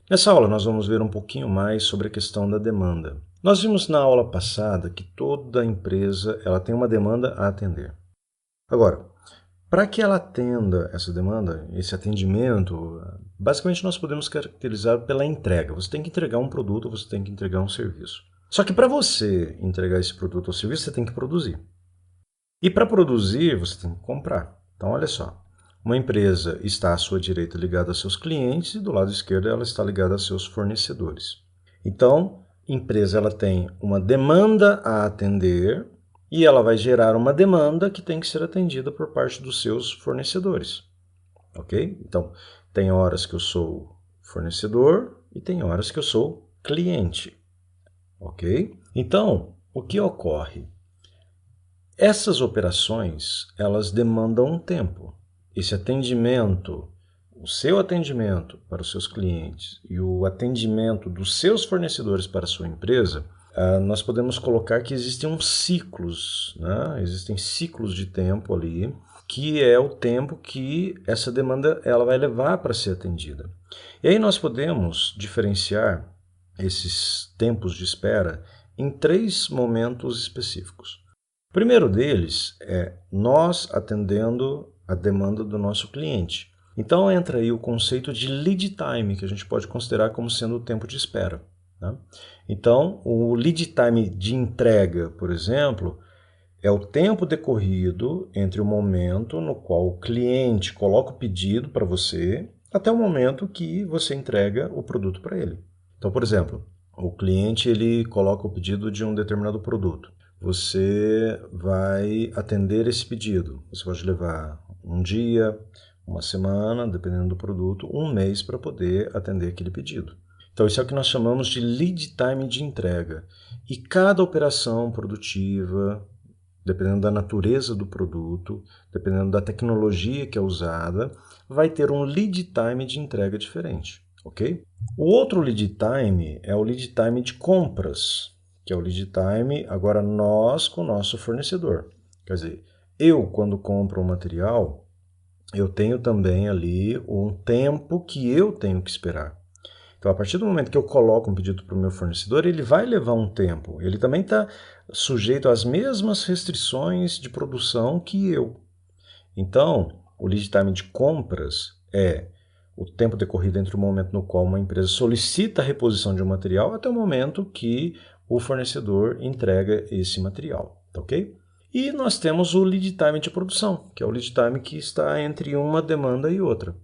Nessa aula nós vamos ver um pouquinho mais sobre a questão da demanda. Nós vimos na aula passada que toda empresa ela tem uma demanda a atender. Agora, para que ela atenda essa demanda, esse atendimento, basicamente nós podemos caracterizar pela entrega. Você tem que entregar um produto, você tem que entregar um serviço. Só que para você entregar esse produto ou serviço, você tem que produzir. E para produzir, você tem que comprar. Então, olha só. Uma empresa está à sua direita ligada a seus clientes e do lado esquerdo ela está ligada a seus fornecedores. Então, a empresa ela tem uma demanda a atender e ela vai gerar uma demanda que tem que ser atendida por parte dos seus fornecedores. Ok? Então, tem horas que eu sou fornecedor e tem horas que eu sou cliente. Ok? Então, o que ocorre? Essas operações, elas demandam um tempo. Esse atendimento, o seu atendimento para os seus clientes e o atendimento dos seus fornecedores para a sua empresa, nós podemos colocar que existem uns ciclos, né? Existem ciclos de tempo ali, que é o tempo que essa demanda ela vai levar para ser atendida. E aí nós podemos diferenciar esses tempos de espera em 3 momentos específicos. O primeiro deles é nós atendendo a demanda do nosso cliente. Então entra aí o conceito de lead time, que a gente pode considerar como sendo o tempo de espera. Né? Então, o lead time de entrega, por exemplo, é o tempo decorrido entre o momento no qual o cliente coloca o pedido para você até o momento que você entrega o produto para ele. Então, por exemplo, o cliente ele coloca o pedido de um determinado produto. Você vai atender esse pedido. Você pode levar um dia, uma semana, dependendo do produto, um mês para poder atender aquele pedido. Então, isso é o que nós chamamos de lead time de entrega. E cada operação produtiva, dependendo da natureza do produto, dependendo da tecnologia que é usada, vai ter um lead time de entrega diferente, ok? O outro lead time é o lead time de compras, que é o lead time, agora nós com o nosso fornecedor. Quer dizer, eu quando compro um material, eu tenho também ali um tempo que eu tenho que esperar. Então, a partir do momento que eu coloco um pedido para o meu fornecedor, ele vai levar um tempo. Ele também está sujeito às mesmas restrições de produção que eu. Então, o lead time de compras é o tempo decorrido entre o momento no qual uma empresa solicita a reposição de um material até o momento que o fornecedor entrega esse material, tá ok? E nós temos o lead time de produção, que é o lead time que está entre uma demanda e outra,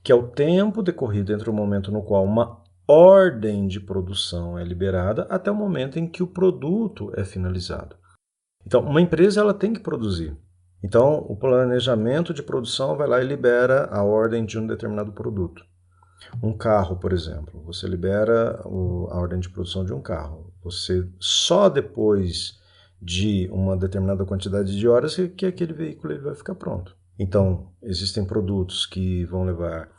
que é o tempo decorrido entre o momento no qual uma ordem de produção é liberada até o momento em que o produto é finalizado. Então, uma empresa ela tem que produzir. Então, o planejamento de produção vai lá e libera a ordem de um determinado produto. Um carro, por exemplo, você libera a ordem de produção de um carro. Você só depois de uma determinada quantidade de horas que aquele veículo ele vai ficar pronto. Então, existem produtos que vão levar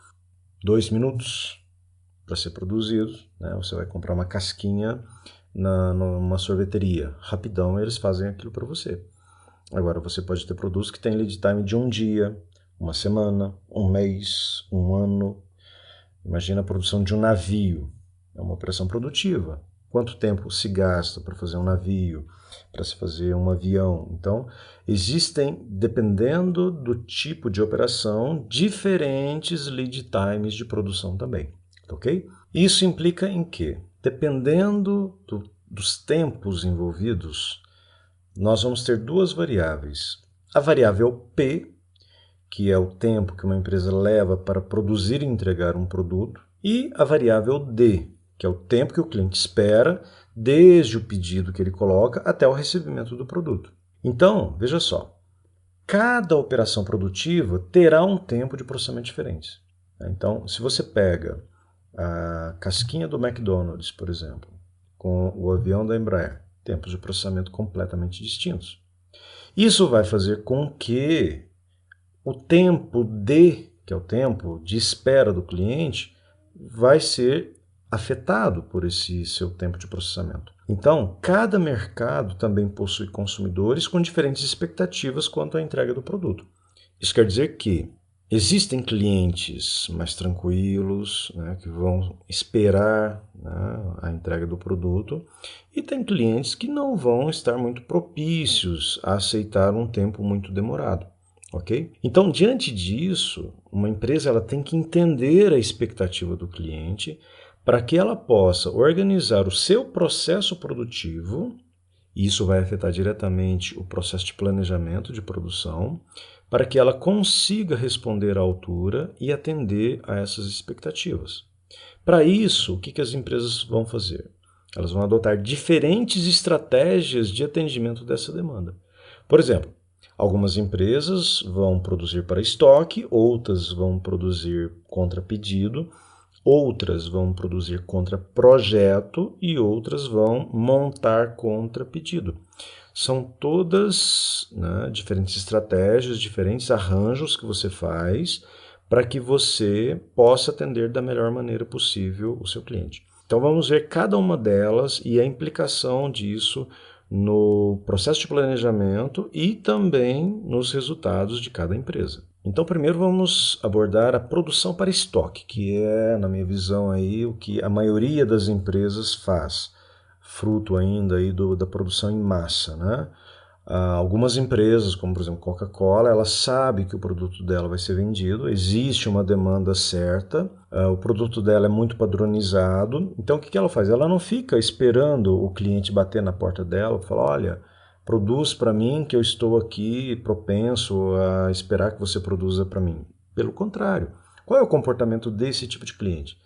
2 minutos para ser produzidos. Né? Você vai comprar uma casquinha numa sorveteria. Rapidão, eles fazem aquilo para você. Agora, você pode ter produtos que têm lead time de um dia, uma semana, um mês, um ano. Imagina a produção de um navio. É uma operação produtiva. Quanto tempo se gasta para fazer um navio, para se fazer um avião? Então, existem, dependendo do tipo de operação, diferentes lead times de produção também. Ok? Isso implica em que, dependendo dos tempos envolvidos, nós vamos ter 2 variáveis. A variável P, que é o tempo que uma empresa leva para produzir e entregar um produto, e a variável D, que é o tempo que o cliente espera desde o pedido que ele coloca até o recebimento do produto. Então, veja só, cada operação produtiva terá um tempo de processamento diferente. Então, se você pega a casquinha do McDonald's, por exemplo, com o avião da Embraer, tempos de processamento completamente distintos. Isso vai fazer com que o tempo que é o tempo de espera do cliente, vai ser afetado por esse seu tempo de processamento. Então, cada mercado também possui consumidores com diferentes expectativas quanto à entrega do produto. Isso quer dizer que Existem clientes mais tranquilos, né, que vão esperar, né, a entrega do produto, e tem clientes que não vão estar muito propícios a aceitar um tempo muito demorado, ok? Então, diante disso, uma empresa ela tem que entender a expectativa do cliente para que ela possa organizar o seu processo produtivo. Isso vai afetar diretamente o processo de planejamento de produção, para que ela consiga responder à altura e atender a essas expectativas. Para isso, o que as empresas vão fazer? Elas vão adotar diferentes estratégias de atendimento dessa demanda. Por exemplo, algumas empresas vão produzir para estoque, outras vão produzir contra pedido, outras vão produzir contra projeto e outras vão montar contra pedido. São todas, né, diferentes estratégias, diferentes arranjos que você faz para que você possa atender da melhor maneira possível o seu cliente. Então vamos ver cada uma delas e a implicação disso no processo de planejamento e também nos resultados de cada empresa. Então primeiro vamos abordar a produção para estoque, que é, na minha visão, aí, o que a maioria das empresas faz, fruto ainda aí da produção em massa, né? Algumas empresas, como por exemplo Coca-Cola, ela sabe que o produto dela vai ser vendido, existe uma demanda certa, o produto dela é muito padronizado, então o que ela faz? Ela não fica esperando o cliente bater na porta dela e falar, olha, produz para mim que eu estou aqui propenso a esperar que você produza para mim. Pelo contrário, qual é o comportamento desse tipo de cliente?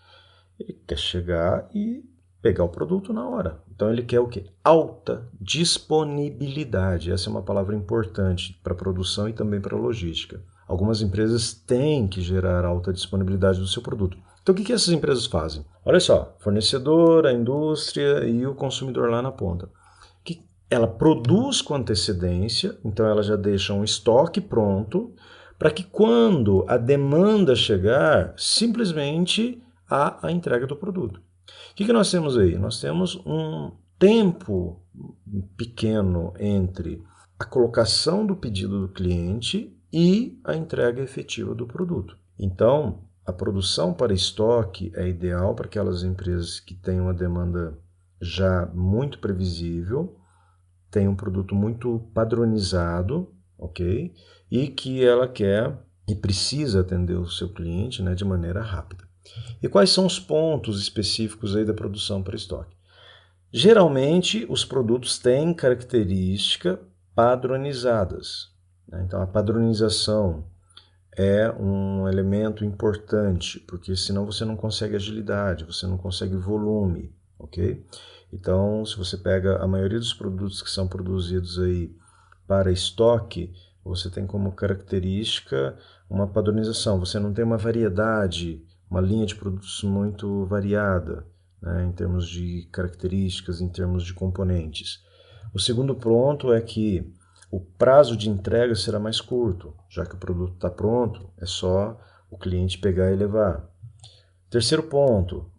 Ele quer chegar e pegar o produto na hora. Então ele quer o quê? Alta disponibilidade. Essa é uma palavra importante para a produção e também para a logística. Algumas empresas têm que gerar alta disponibilidade do seu produto. Então o que essas empresas fazem? Olha só, fornecedor, a indústria e o consumidor lá na ponta. Ela produz com antecedência, então ela já deixa um estoque pronto, para que quando a demanda chegar, simplesmente há a entrega do produto. O que nós temos aí? Nós temos um tempo pequeno entre a colocação do pedido do cliente e a entrega efetiva do produto. Então, a produção para estoque é ideal para aquelas empresas que têm uma demanda já muito previsível, tem um produto muito padronizado, ok? E que ela quer e precisa atender o seu cliente, né, de maneira rápida. E quais são os pontos específicos aí da produção para estoque? Geralmente, os produtos têm características padronizadas, né? Então, a padronização é um elemento importante, porque senão você não consegue agilidade, você não consegue volume, ok? Então, se você pega a maioria dos produtos que são produzidos aí para estoque, você tem como característica uma padronização. Você não tem uma variedade, uma linha de produtos muito variada, né, em termos de características, em termos de componentes. O segundo ponto é que o prazo de entrega será mais curto, já que o produto está pronto, é só o cliente pegar e levar. Terceiro ponto,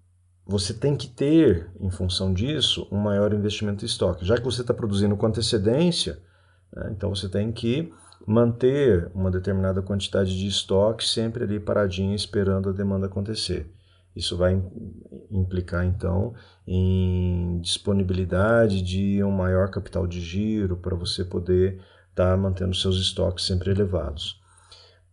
você tem que ter, em função disso, um maior investimento em estoque. Já que você está produzindo com antecedência, né, então você tem que manter uma determinada quantidade de estoque sempre ali paradinho, esperando a demanda acontecer. Isso vai implicar, então, em disponibilidade de um maior capital de giro para você poder estar mantendo seus estoques sempre elevados.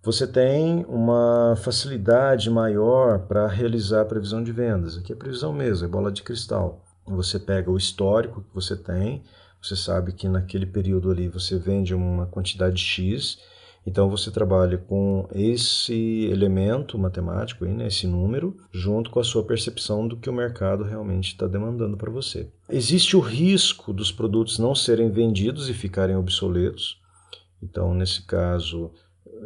Você tem uma facilidade maior para realizar a previsão de vendas. Aqui é previsão mesmo, é bola de cristal. Você pega o histórico que você tem, você sabe que naquele período ali você vende uma quantidade X, então você trabalha com esse elemento matemático, aí, né, esse número, junto com a sua percepção do que o mercado realmente está demandando para você. Existe o risco dos produtos não serem vendidos e ficarem obsoletos. Então, nesse caso,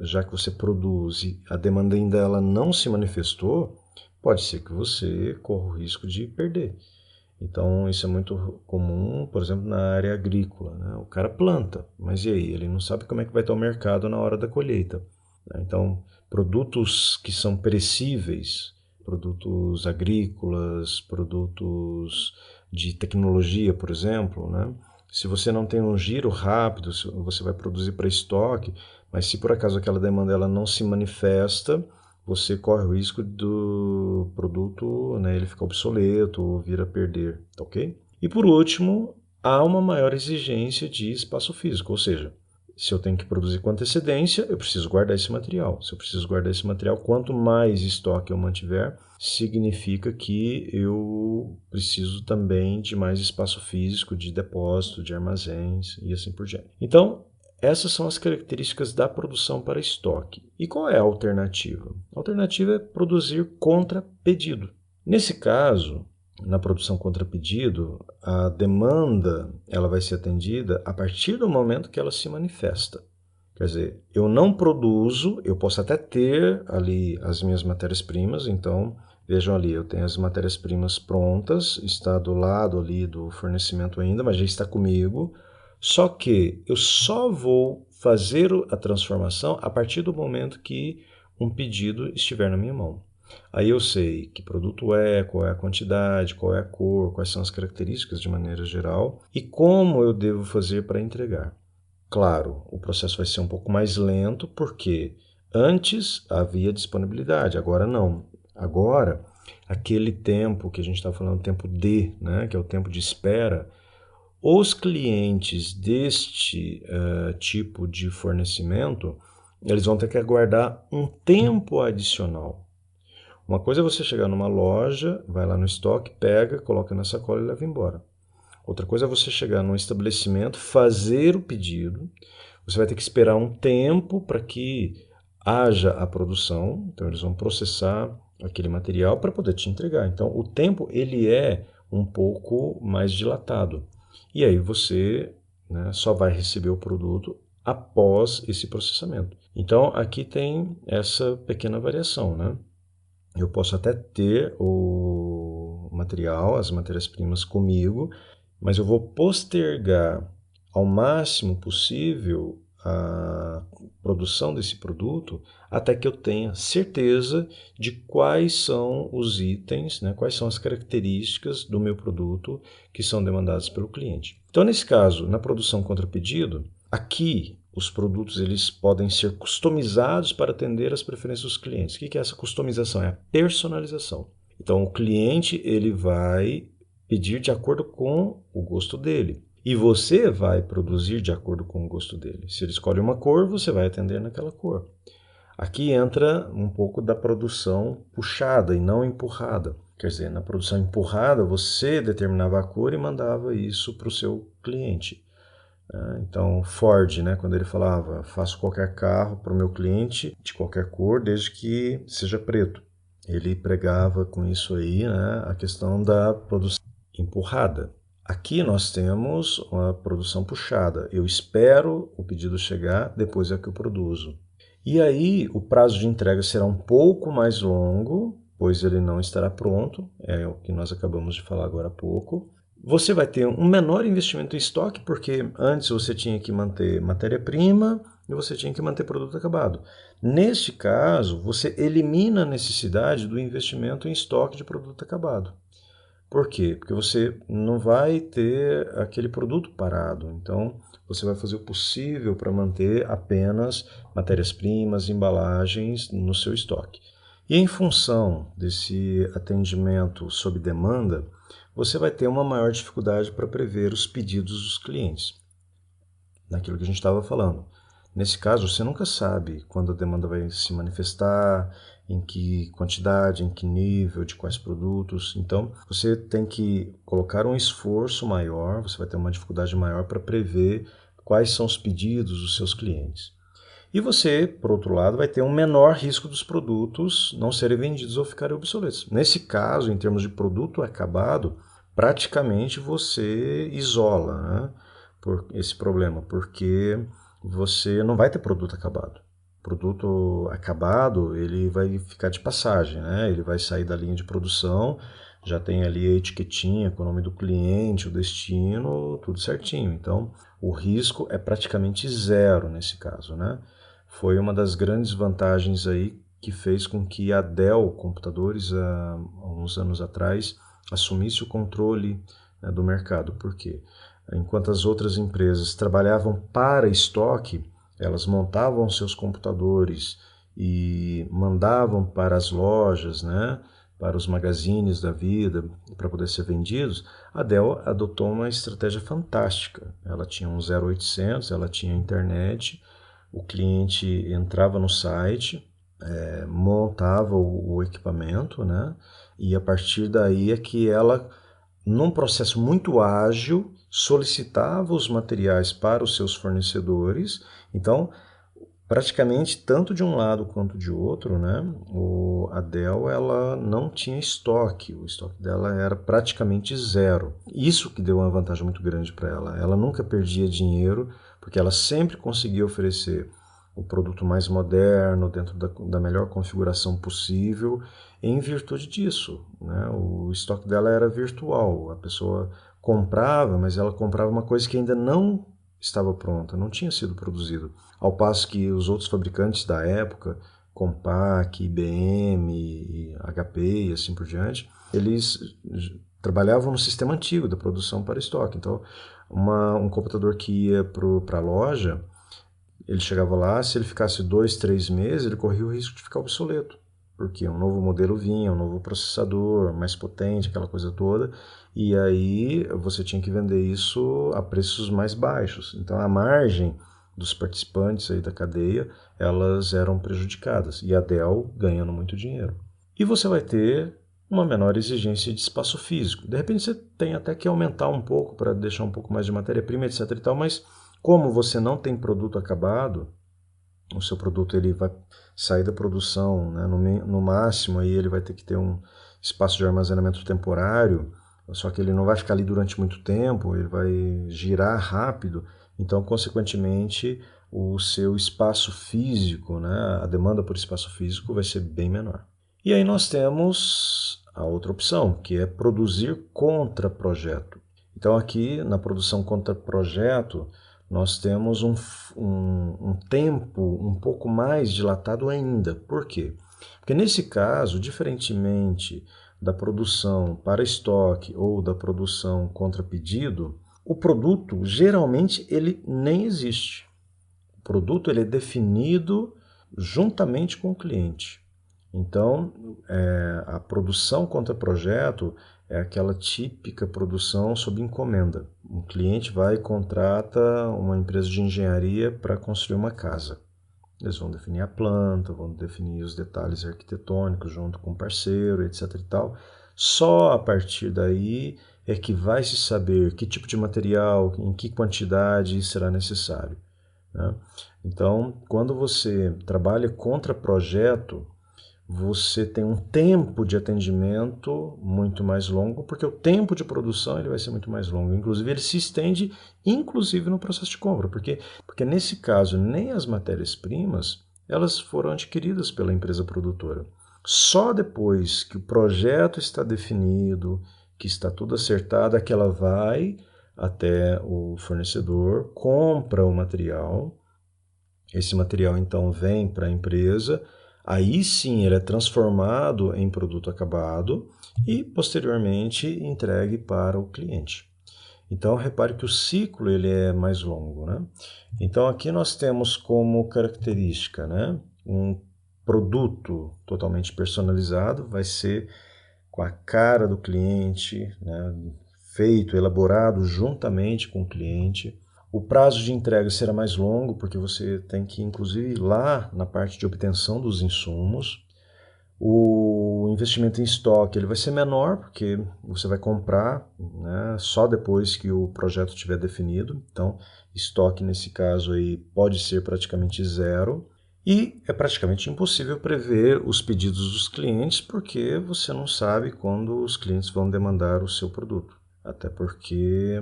já que você produz e a demanda ainda ela não se manifestou, pode ser que você corra o risco de perder. Então, isso é muito comum, por exemplo, na área agrícola, né? O cara planta, mas e aí? Ele não sabe como é que vai estar o mercado na hora da colheita, né? Então, produtos que são perecíveis, produtos agrícolas, produtos de tecnologia, por exemplo, né? Se você não tem um giro rápido, se você vai produzir para estoque, Mas se por acaso aquela demanda ela não se manifesta, você corre o risco do produto, né, ele ficar obsoleto ou vir a perder, tá ok? E por último, há uma maior exigência de espaço físico, ou seja, se eu tenho que produzir com antecedência, eu preciso guardar esse material. Se eu preciso guardar esse material, quanto mais estoque eu mantiver, significa que eu preciso também de mais espaço físico, de depósito, de armazéns e assim por diante. Então, essas são as características da produção para estoque. E qual é a alternativa? A alternativa é produzir contra pedido. Nesse caso, na produção contra pedido, a demanda ela vai ser atendida a partir do momento que ela se manifesta. Quer dizer, eu não produzo, eu posso até ter ali as minhas matérias-primas, então vejam ali, eu tenho as matérias-primas prontas, está do lado ali do fornecimento ainda, mas já está comigo. Só que eu só vou fazer a transformação a partir do momento que um pedido estiver na minha mão. Aí eu sei que produto é, qual é a quantidade, qual é a cor, quais são as características de maneira geral e como eu devo fazer para entregar. Claro, o processo vai ser um pouco mais lento porque antes havia disponibilidade, agora não. Agora, aquele tempo que a gente está falando, tempo D, né, que é o tempo de espera, os clientes deste tipo de fornecimento, eles vão ter que aguardar um tempo adicional. Uma coisa é você chegar numa loja, vai lá no estoque, pega, coloca na sacola e leva embora. Outra coisa é você chegar num estabelecimento, fazer o pedido, você vai ter que esperar um tempo para que haja a produção, então eles vão processar aquele material para poder te entregar. Então o tempo ele é um pouco mais dilatado. E aí você, né, só vai receber o produto após esse processamento. Então aqui tem essa pequena variação, né? Eu posso até ter o material, as matérias-primas comigo, mas eu vou postergar ao máximo possível a produção desse produto até que eu tenha certeza de quais são os itens, né, quais são as características do meu produto que são demandadas pelo cliente. Então, nesse caso, na produção contra pedido, aqui os produtos eles podem ser customizados para atender às preferências dos clientes. O que é essa customização? É a personalização. Então, o cliente ele vai pedir de acordo com o gosto dele. E você vai produzir de acordo com o gosto dele. Se ele escolhe uma cor, você vai atender naquela cor. Aqui entra um pouco da produção puxada e não empurrada. Quer dizer, na produção empurrada, você determinava a cor e mandava isso para o seu cliente. Então, Ford, né, quando ele falava, faço qualquer carro para o meu cliente de qualquer cor, desde que seja preto. Ele pregava com isso aí, né, a questão da produção empurrada. Aqui nós temos uma produção puxada. Eu espero o pedido chegar, depois é que eu produzo. E aí o prazo de entrega será um pouco mais longo, pois ele não estará pronto, é o que nós acabamos de falar agora há pouco. Você vai ter um menor investimento em estoque, porque antes você tinha que manter matéria-prima e você tinha que manter produto acabado. Neste caso, você elimina a necessidade do investimento em estoque de produto acabado. Por quê? Porque você não vai ter aquele produto parado. Então, você vai fazer o possível para manter apenas matérias-primas, embalagens no seu estoque. E em função desse atendimento sob demanda, você vai ter uma maior dificuldade para prever os pedidos dos clientes. Naquilo que a gente estava falando. Nesse caso, você nunca sabe quando a demanda vai se manifestar, em que quantidade, em que nível, de quais produtos. Então, você tem que colocar um esforço maior, você vai ter uma dificuldade maior para prever quais são os pedidos dos seus clientes. E você, por outro lado, vai ter um menor risco dos produtos não serem vendidos ou ficarem obsoletos. Nesse caso, em termos de produto acabado, praticamente você isola, né, por esse problema, porque você não vai ter produto acabado. Produto acabado, ele vai ficar de passagem, né? Ele vai sair da linha de produção, já tem ali a etiquetinha com o nome do cliente, o destino, tudo certinho. Então, o risco é praticamente zero nesse caso, né? Foi uma das grandes vantagens aí que fez com que a Dell Computadores, há uns anos atrás, assumisse o controle, né, do mercado. Por quê? Enquanto as outras empresas trabalhavam para estoque, elas montavam seus computadores e mandavam para as lojas, né, para os magazines da vida, para poder ser vendidos, a Dell adotou uma estratégia fantástica. Ela tinha um 0800, ela tinha internet, o cliente entrava no site, montava o equipamento, né, e a partir daí é que ela, num processo muito ágil, solicitava os materiais para os seus fornecedores. Então, praticamente tanto de um lado quanto de outro, né? A Dell ela não tinha estoque, o estoque dela era praticamente zero. Isso que deu uma vantagem muito grande para ela. Ela nunca perdia dinheiro, porque ela sempre conseguia oferecer o produto mais moderno, dentro da melhor configuração possível, em virtude disso, né? O estoque dela era virtual, a pessoa comprava, mas ela comprava uma coisa que ainda não estava pronta, não tinha sido produzido. Ao passo que os outros fabricantes da época, Compaq, IBM, HP e assim por diante, eles trabalhavam no sistema antigo da produção para estoque. Então, um computador que ia para a loja, ele chegava lá, se ele ficasse 2, 3 meses, ele corria o risco de ficar obsoleto, porque um novo modelo vinha, um novo processador, mais potente, aquela coisa toda, e aí você tinha que vender isso a preços mais baixos. Então a margem dos participantes aí da cadeia, elas eram prejudicadas, e a Dell ganhando muito dinheiro. E você vai ter uma menor exigência de espaço físico. De repente você tem até que aumentar um pouco para deixar um pouco mais de matéria-prima, etc e tal, mas como você não tem produto acabado, o seu produto ele vai sair da produção, né, no máximo aí ele vai ter que ter um espaço de armazenamento temporário, só que ele não vai ficar ali durante muito tempo, ele vai girar rápido, então consequentemente o seu espaço físico, né, a demanda por espaço físico vai ser bem menor. E aí nós temos a outra opção, que é produzir contra projeto. Então aqui na produção contra projeto, nós temos um tempo um pouco mais dilatado ainda. Por quê? Porque nesse caso, diferentemente da produção para estoque ou da produção contra pedido, o produto geralmente ele nem existe. O produto ele é definido juntamente com o cliente. Então, a produção contra projeto é aquela típica produção sob encomenda. Um cliente vai e contrata uma empresa de engenharia para construir uma casa. Eles vão definir a planta, vão definir os detalhes arquitetônicos junto com o parceiro, etc e tal. Só a partir daí é que vai se saber que tipo de material, em que quantidade será necessário, né? Então, quando você trabalha contra projeto, você tem um tempo de atendimento muito mais longo, porque o tempo de produção ele vai ser muito mais longo. Inclusive, ele se estende inclusive no processo de compra, porque nesse caso, nem as matérias-primas elas foram adquiridas pela empresa produtora. Só depois que o projeto está definido, que está tudo acertado, é que ela vai até o fornecedor, compra o material, esse material então vem para a empresa, aí sim ele é transformado em produto acabado e posteriormente entregue para o cliente. Então repare que o ciclo ele é mais longo, né? Então aqui nós temos como característica, né, um produto totalmente personalizado, vai ser com a cara do cliente, né, feito, elaborado juntamente com o cliente. O prazo de entrega será mais longo, porque você tem que, inclusive, ir lá na parte de obtenção dos insumos. O investimento em estoque ele vai ser menor, porque você vai comprar, né, só depois que o projeto estiver definido. Então, estoque nesse caso aí pode ser praticamente zero. E é praticamente impossível prever os pedidos dos clientes, porque você não sabe quando os clientes vão demandar o seu produto. Até porque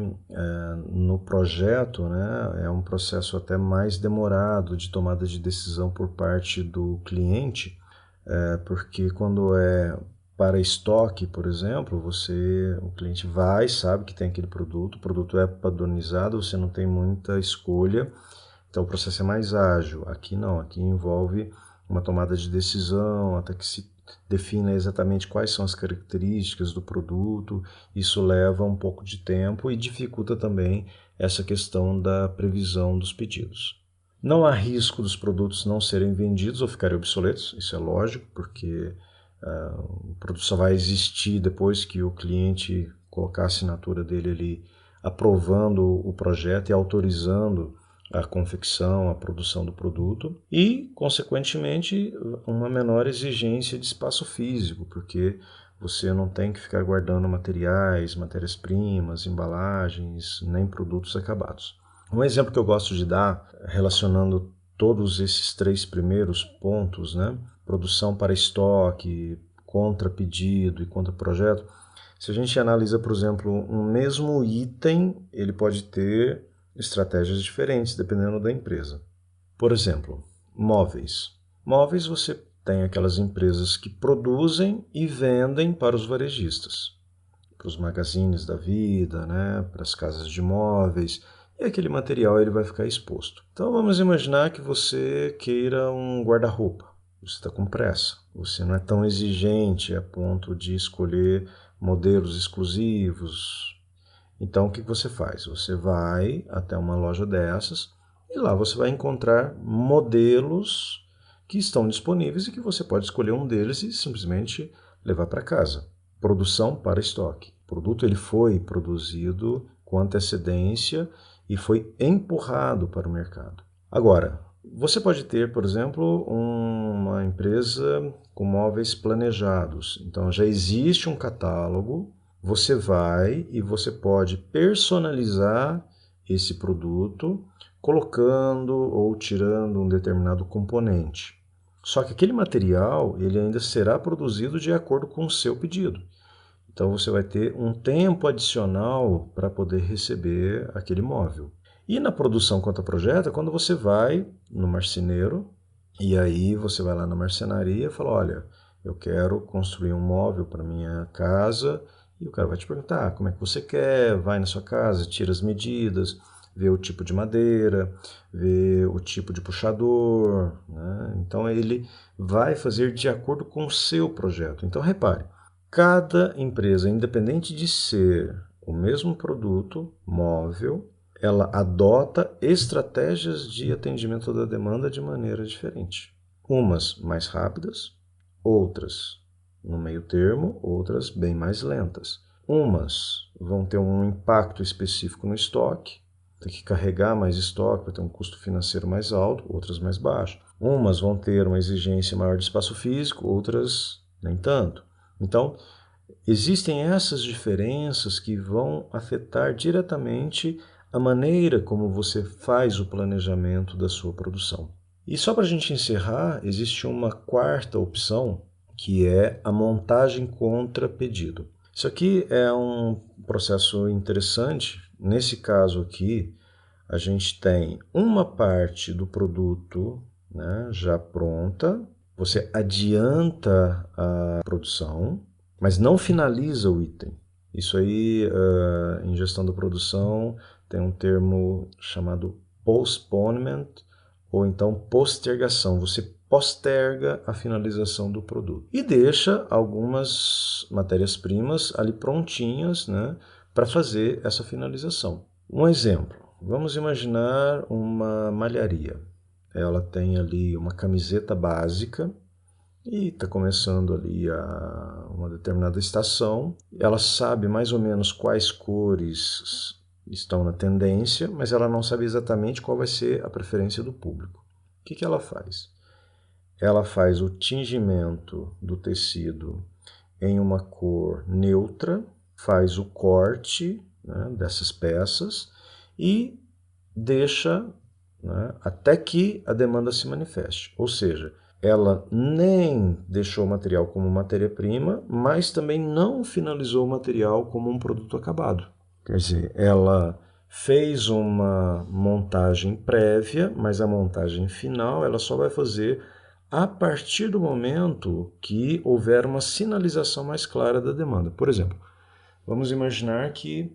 no projeto, né, é um processo até mais demorado de tomada de decisão por parte do cliente, porque quando é para estoque, por exemplo, o cliente vai, sabe que tem aquele produto, o produto é padronizado, você não tem muita escolha, então o processo é mais ágil. Aqui não, aqui envolve uma tomada de decisão, até que se defina exatamente quais são as características do produto, isso leva um pouco de tempo e dificulta também essa questão da previsão dos pedidos. Não há risco dos produtos não serem vendidos ou ficarem obsoletos, isso é lógico, porque o produto só vai existir depois que o cliente colocar a assinatura dele ali, aprovando o projeto e autorizando a confecção, a produção do produto e, consequentemente, uma menor exigência de espaço físico, porque você não tem que ficar guardando materiais, matérias-primas, embalagens, nem produtos acabados. Um exemplo que eu gosto de dar, relacionando todos esses 3 primeiros pontos, né? Produção para estoque, contra pedido e contra projeto. Se a gente analisa, por exemplo, um mesmo item, ele pode ter estratégias diferentes dependendo da empresa. Por exemplo, móveis. Móveis você tem aquelas empresas que produzem e vendem para os varejistas, para os magazines da vida, né? Para as casas de móveis, e aquele material ele vai ficar exposto. Então vamos imaginar que você queira um guarda-roupa. Você está com pressa, você não é tão exigente a ponto de escolher modelos exclusivos. Então o que você faz? Você vai até uma loja dessas e lá você vai encontrar modelos que estão disponíveis e que você pode escolher um deles e simplesmente levar para casa. Produção para estoque. O produto ele foi produzido com antecedência e foi empurrado para o mercado. Agora, você pode ter, por exemplo, uma empresa com móveis planejados. Então já existe um catálogo, você vai e você pode personalizar esse produto colocando ou tirando um determinado componente. Só que aquele material ele ainda será produzido de acordo com o seu pedido. Então você vai ter um tempo adicional para poder receber aquele móvel. E na produção contra projeto é quando você vai no marceneiro e aí você vai lá na marcenaria e fala, olha, eu quero construir um móvel para minha casa e o cara vai te perguntar como é que você quer, vai na sua casa, tira as medidas, vê o tipo de madeira, vê o tipo de puxador, né? Então ele vai fazer de acordo com o seu projeto. Então repare, cada empresa, independente de ser o mesmo produto móvel, ela adota estratégias de atendimento da demanda de maneira diferente. Umas mais rápidas, outras no meio termo, outras bem mais lentas. Umas vão ter um impacto específico no estoque, tem que carregar mais estoque, vai ter um custo financeiro mais alto, outras mais baixo. Umas vão ter uma exigência maior de espaço físico, outras nem tanto. Então, existem essas diferenças que vão afetar diretamente a maneira como você faz o planejamento da sua produção. E só para a gente encerrar, existe uma quarta opção, que é a montagem contra pedido. Isso aqui é um processo interessante. Nesse caso aqui, a gente tem uma parte do produto, né, já pronta, você adianta a produção, mas não finaliza o item. Isso aí, em gestão da produção, tem um termo chamado postponement, ou então postergação. Você posterga a finalização do produto e deixa algumas matérias-primas ali prontinhas, né, para fazer essa finalização. Um exemplo, vamos imaginar uma malharia. Ela tem ali uma camiseta básica e está começando ali uma determinada estação. Ela sabe mais ou menos quais cores estão na tendência, mas ela não sabe exatamente qual vai ser a preferência do público. O que ela faz? Ela faz o tingimento do tecido em uma cor neutra, faz o corte, né, dessas peças e deixa, né, até que a demanda se manifeste. Ou seja, ela nem deixou o material como matéria-prima, mas também não finalizou o material como um produto acabado. Quer dizer, ela fez uma montagem prévia, mas a montagem final ela só vai fazer a partir do momento que houver uma sinalização mais clara da demanda. Por exemplo, vamos imaginar que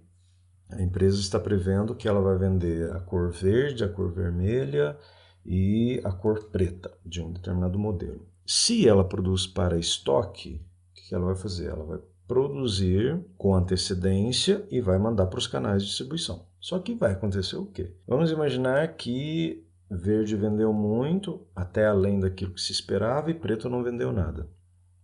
a empresa está prevendo que ela vai vender a cor verde, a cor vermelha e a cor preta de um determinado modelo. Se ela produz para estoque, o que ela vai fazer? Ela vai produzir com antecedência e vai mandar para os canais de distribuição. Só que vai acontecer o quê? Vamos imaginar que verde vendeu muito, até além daquilo que se esperava, e preto não vendeu nada.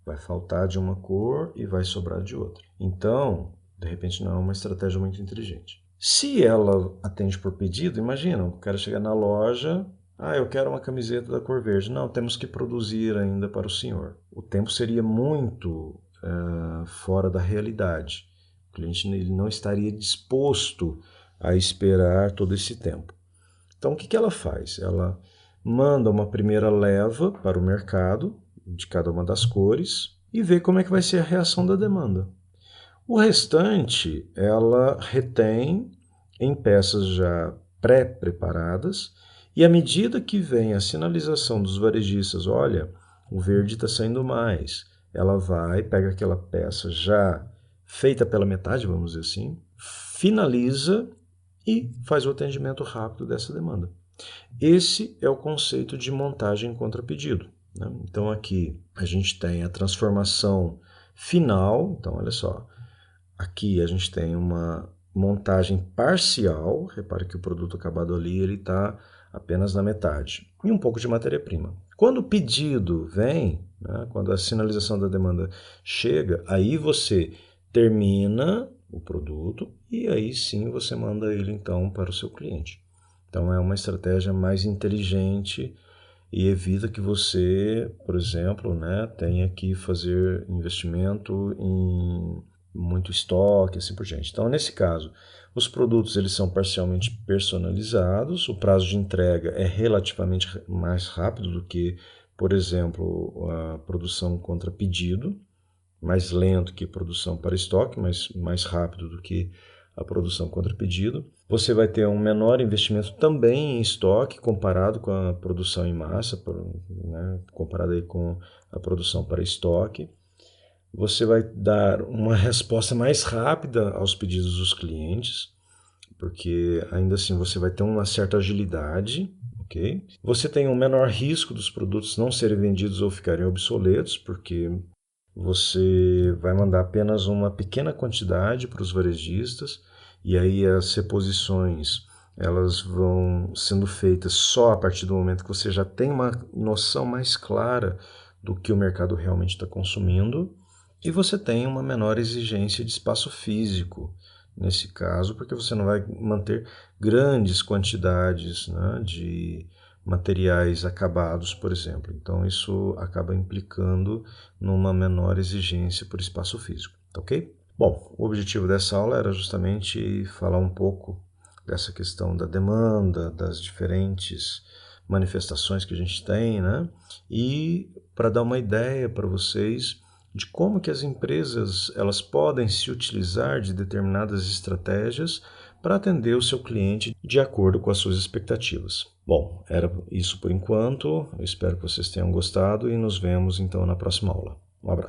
Vai faltar de uma cor e vai sobrar de outra. Então, de repente, não é uma estratégia muito inteligente. Se ela atende por pedido, imagina, o cara chega na loja, eu quero uma camiseta da cor verde. Não, temos que produzir ainda para o senhor. O tempo seria muito fora da realidade. O cliente ele não estaria disposto a esperar todo esse tempo. Então, o que ela faz? Ela manda uma primeira leva para o mercado de cada uma das cores e vê como é que vai ser a reação da demanda. O restante, ela retém em peças já pré-preparadas e à medida que vem a sinalização dos varejistas, olha, o verde está saindo mais, ela vai, pega aquela peça já feita pela metade, vamos dizer assim, finaliza e faz o atendimento rápido dessa demanda. Esse é o conceito de montagem contra pedido. Né? Então aqui a gente tem a transformação final, então olha só, aqui a gente tem uma montagem parcial, repare que o produto acabado ali ele está apenas na metade, e um pouco de matéria-prima. Quando o pedido vem, né, quando a sinalização da demanda chega, aí você termina o produto e aí sim você manda ele então para o seu cliente. Então é uma estratégia mais inteligente e evita que você, por exemplo, né, tenha que fazer investimento em muito estoque, assim por diante. Então, nesse caso, os produtos eles são parcialmente personalizados, o prazo de entrega é relativamente mais rápido do que, por exemplo, a produção contra pedido, mais lento que produção para estoque, mas mais rápido do que a produção contra pedido. Você vai ter um menor investimento também em estoque comparado com a produção em massa, né, comparado aí com a produção para estoque. Você vai dar uma resposta mais rápida aos pedidos dos clientes, porque ainda assim você vai ter uma certa agilidade, ok? Você tem um menor risco dos produtos não serem vendidos ou ficarem obsoletos, porque você vai mandar apenas uma pequena quantidade para os varejistas e aí as reposições elas vão sendo feitas só a partir do momento que você já tem uma noção mais clara do que o mercado realmente está consumindo e você tem uma menor exigência de espaço físico nesse caso, porque você não vai manter grandes quantidades, né, de materiais acabados, por exemplo. Então, isso acaba implicando numa menor exigência por espaço físico, tá ok? Bom, o objetivo dessa aula era justamente falar um pouco dessa questão da demanda, das diferentes manifestações que a gente tem, né? E para dar uma ideia para vocês de como que as empresas elas podem se utilizar de determinadas estratégias para atender o seu cliente de acordo com as suas expectativas. Bom, era isso por enquanto. Eu espero que vocês tenham gostado e nos vemos então na próxima aula. Um abraço.